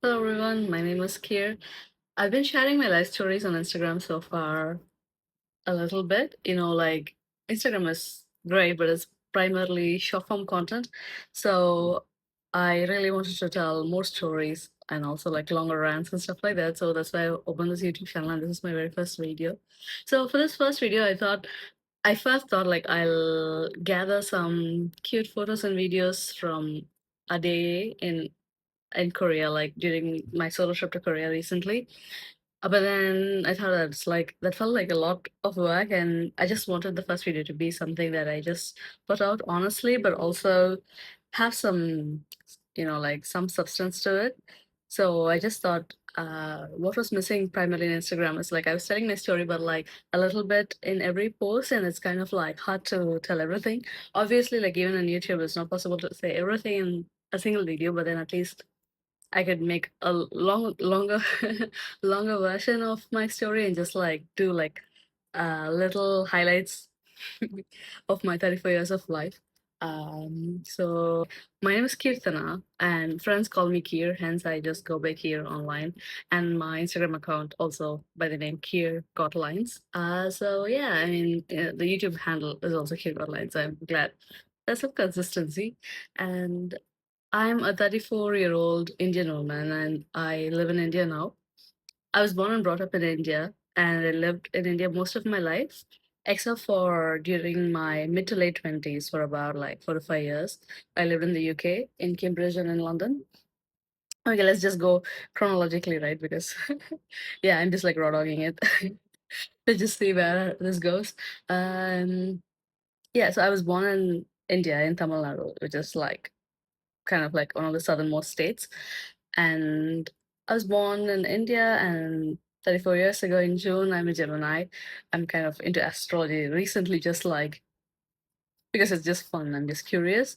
Hello everyone, my name is Keer. I've been sharing my life stories on Instagram so far a little bit. Like Instagram is great, but it's primarily short form content. So I really wanted to tell more stories and also like longer rants and stuff like that. So that's why I opened this YouTube channel and this is my very first video. So for this first video, I first thought like I'll gather some cute photos and videos from a day in Korea, like during my solo trip to Korea recently. But then I thought that felt like a lot of work, and I just wanted the first video to be something that I just put out honestly, but also have some, like some substance to it. So I just thought, what was missing primarily in Instagram is like I was telling my story, but like a little bit in every post, and it's kind of like hard to tell everything. Obviously, like even on YouTube, it's not possible to say everything in a single video, but then at least I could make a longer, longer version of my story and just like do like little highlights of my 34 years of life. So my name is Kirtana, and friends call me Keer, hence I just go by Keer online, and my Instagram account also by the name Keer Got Lines. So yeah, I mean the YouTube handle is also Keer Got Lines. I'm glad there's some consistency, and I'm a 34-year-old Indian woman and I live in India now. I was born and brought up in India and I lived in India most of my life, except for during my mid to late 20s for about like 4 to 5 years. I lived in the UK, in Cambridge and in London. Okay, let's just go chronologically, right? Because, yeah, I'm just like raw dogging it. Let's just see where this goes. Um, yeah, so I was born in India, in Tamil Nadu, which is like kind of like one of the southernmost states. And I was born in India, and 34 years ago in June, I'm a Gemini. I'm kind of into astrology recently, just like because it's just fun. I'm just curious.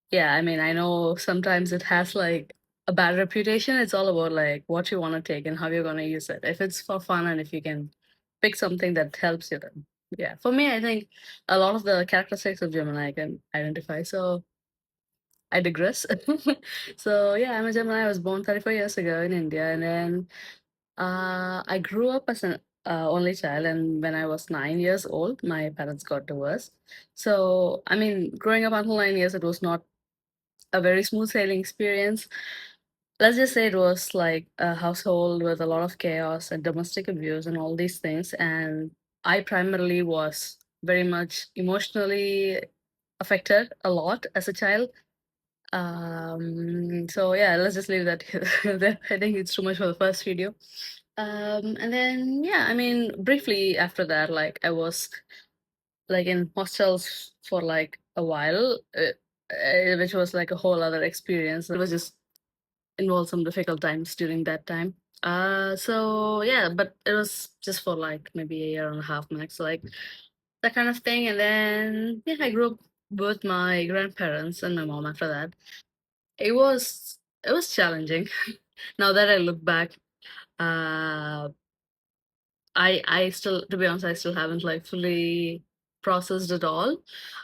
Yeah, I mean, I know sometimes it has like a bad reputation. It's all about like what you want to take and how you're going to use it. If it's for fun and if you can pick something that helps you, then yeah. For me, I think a lot of the characteristics of Gemini I can identify. So I digress. So yeah, I'm a Gemini. I was born 34 years ago in India, and then I grew up as an only child. And when I was 9 years old, my parents got divorced. So I mean, growing up until 9 years, it was not a very smooth sailing experience. Let's just say it was like a household with a lot of chaos and domestic abuse and all these things. And I primarily was very much emotionally affected a lot as a child. So yeah, let's just leave that there. I think it's too much for the first video. And then yeah, I mean, briefly after that, like I was like in hostels for like a while, which was like a whole other experience. It was just involved some difficult times during that time. So yeah, but it was just for like maybe a year and a half max, like that kind of thing. And then yeah, I grew up with my grandparents and my mom after that. It was challenging. Now that I look back, uh, I still, to be honest, I still haven't like fully processed it all,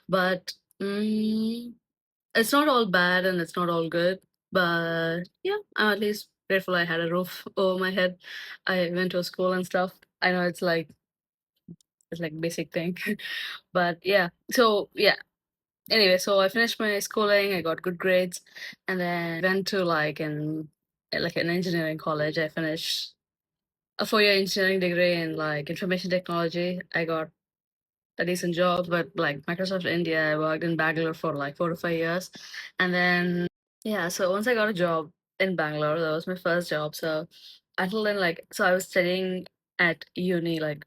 but it's not all bad and it's not all good. But yeah, I'm at least grateful I had a roof over my head. I went to school and stuff. I know it's like basic thing, but yeah. So yeah, anyway, so I finished my schooling, I got good grades, and then went to like an engineering college. I finished a 4-year engineering degree in like information technology. I got a decent job, but like Microsoft India, I worked in Bangalore for like 4 to 5 years. And then yeah, so once I got a job in Bangalore, that was my first job. So until then, like so I was studying at uni like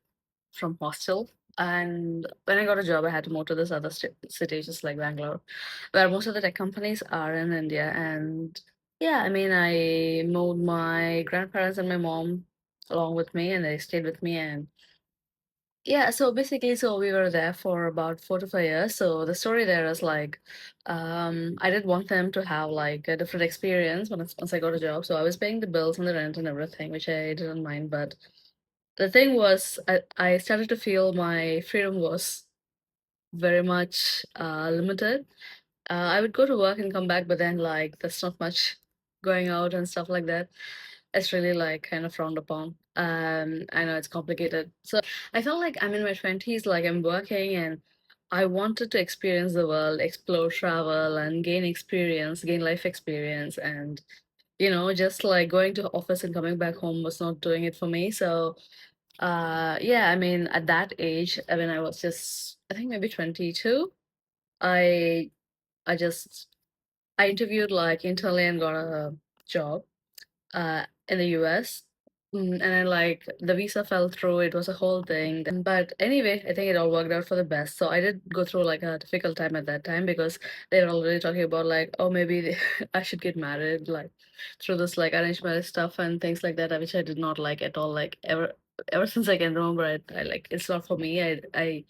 from hostel. And when I got a job, I had to move to this other city, just like Bangalore, where most of the tech companies are in India. And yeah, I mean, I moved my grandparents and my mom along with me, and they stayed with me. And yeah, so basically, so we were there for about 4 to 5 years. So the story there is like, I did want them to have like a different experience once I got a job. So I was paying the bills and the rent and everything, which I didn't mind, but the thing was, I started to feel my freedom was very much limited. I would go to work and come back, but then like that's not much. going out and stuff like that. It's really like kind of frowned upon. I know it's complicated. So I felt like I'm in my 20s, like I'm working and I wanted to experience the world, explore, travel, and gain experience, gain life experience. And, just like going to office and coming back home was not doing it for me. So, yeah, I mean, at that age, I mean, I was just, I think maybe 22. I, I just, I interviewed like internally and got a job in the US. And then like the visa fell through, it was a whole thing. But anyway, I think it all worked out for the best. So I did go through like a difficult time at that time because they were already talking about like, oh, maybe I should get married, like through this like arranged marriage stuff and things like that, which I did not like at all. Like ever since I can remember, I like it's not for me. I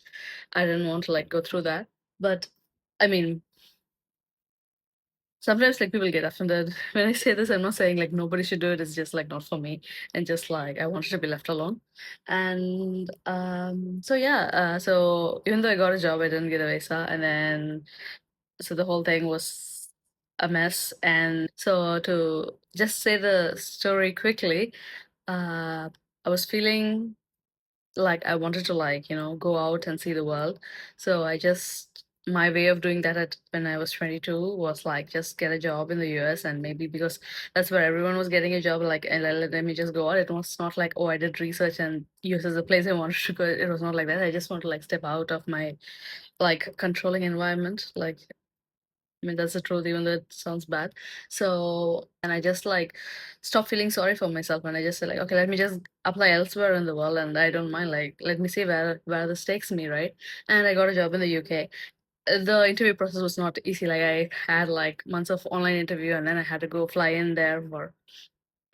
didn't want to like go through that. But I mean, sometimes like people get offended when I say this. I'm not saying like nobody should do it. It's just like not for me, and just like I wanted to be left alone. And so yeah, so even though I got a job, I didn't get a visa, and then so the whole thing was a mess. And so to just say the story quickly, uh, I was feeling like I wanted to like, go out and see the world. So I just my way of doing that at when I was 22 was like just get a job in the US, and maybe because that's where everyone was getting a job, like and let me just go out. It was not like, oh, I did research and US is the place I wanted to go. It was not like that. I just want to like step out of my like controlling environment. Like I mean, that's the truth, even though it sounds bad. So, and I just like stop feeling sorry for myself, and I just say like, okay, let me just apply elsewhere in the world, and I don't mind. Like, let me see where this takes me, right? And I got a job in the UK. The interview process was not easy. Like, I had like months of online interview, and then I had to go fly in there for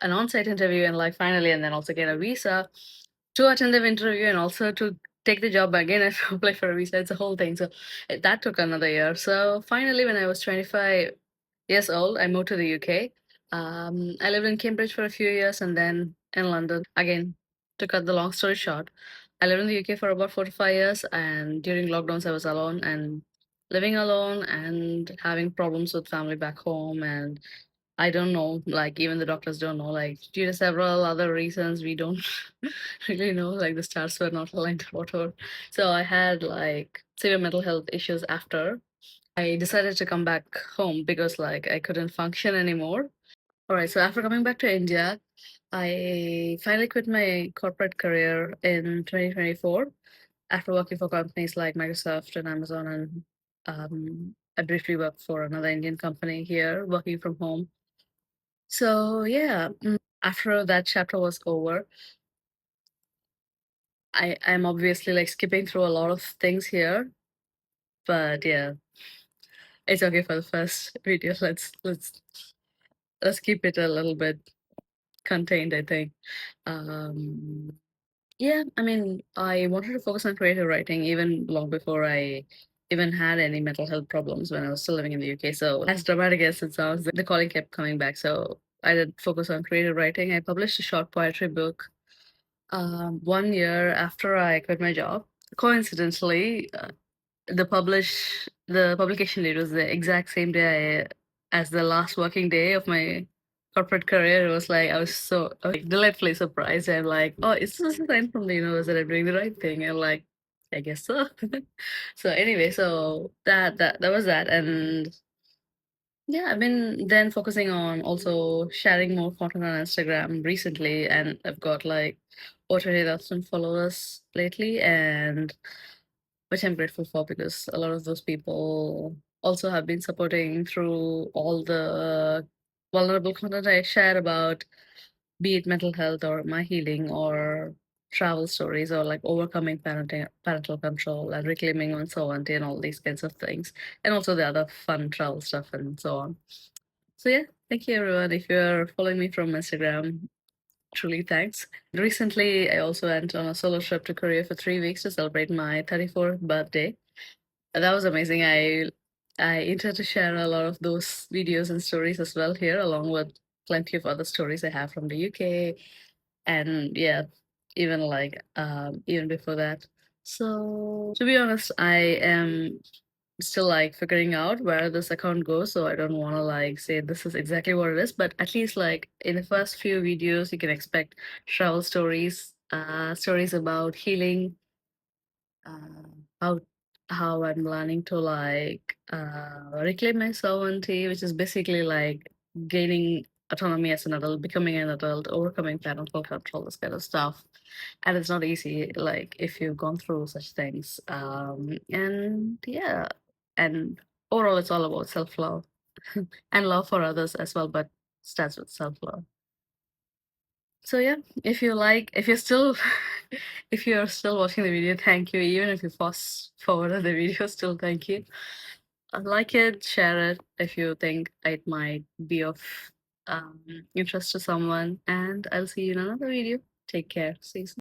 an on-site interview, and like finally, and then also get a visa to attend the interview, and also to take the job again and apply for a visa. It's a whole thing. So that took another year. So finally, when I was 25 years old, I moved to the UK. I lived in Cambridge for a few years and then in London. Again, to cut the long story short, I lived in the UK for about 4 to 5 years, and during lockdowns, I was alone and living alone and having problems with family back home. And I don't know, like even the doctors don't know, like due to several other reasons, we don't really know, like the stars were not aligned or whatever. So I had like severe mental health issues after. I decided to come back home because like I couldn't function anymore. All right, so after coming back to India, I finally quit my corporate career in 2024 after working for companies like Microsoft and Amazon, and I briefly worked for another Indian company here, working from home. So yeah, after that chapter was over, I'm obviously like skipping through a lot of things here, but yeah, it's okay for the first video. Let's keep it a little bit contained, I think. Um, yeah, I mean, I wanted to focus on creative writing even long before I even had any mental health problems when I was still living in the UK. So as dramatic as it sounds, the calling kept coming back. So I did focus on creative writing. I published a short poetry book 1 year after I quit my job. Coincidentally, the publication date was the exact same day as the last working day of my corporate career. It was like I was so like delightfully surprised. I'm like, oh, is this a sign from the universe that I'm doing the right thing? And like, I guess so. So anyway, so that was that, and yeah, I've been then focusing on also sharing more content on Instagram recently, and I've got like over 20,000 followers lately, and which I'm grateful for because a lot of those people also have been supporting through all the vulnerable content I share about, be it mental health or my healing or travel stories or like overcoming parental control and reclaiming one's sovereignty and all these kinds of things, and also the other fun travel stuff and so on. So yeah, thank you everyone. If you're following me from Instagram, truly thanks. Recently, I also went on a solo trip to Korea for 3 weeks to celebrate my 34th birthday. That was amazing. I intend to share a lot of those videos and stories as well here, along with plenty of other stories I have from the UK, and yeah, even like even before that. So to be honest, I am still like figuring out where this account goes, so I don't want to like say this is exactly what it is, but at least like in the first few videos you can expect travel stories, stories about healing, uh, how I'm learning to like reclaim my sovereignty, which is basically like gaining autonomy as an adult, becoming an adult, overcoming parental control, this kind of stuff. And it's not easy, like if you've gone through such things. And yeah, and overall, it's all about self love and love for others as well, but starts with self love. So yeah, if you like, if you're still, if you're still watching the video, thank you. Even if you fast forwarded the video, still thank you. Like it, share it if you think it might be of interest to someone, and I'll see you in another video. Take care. See you soon.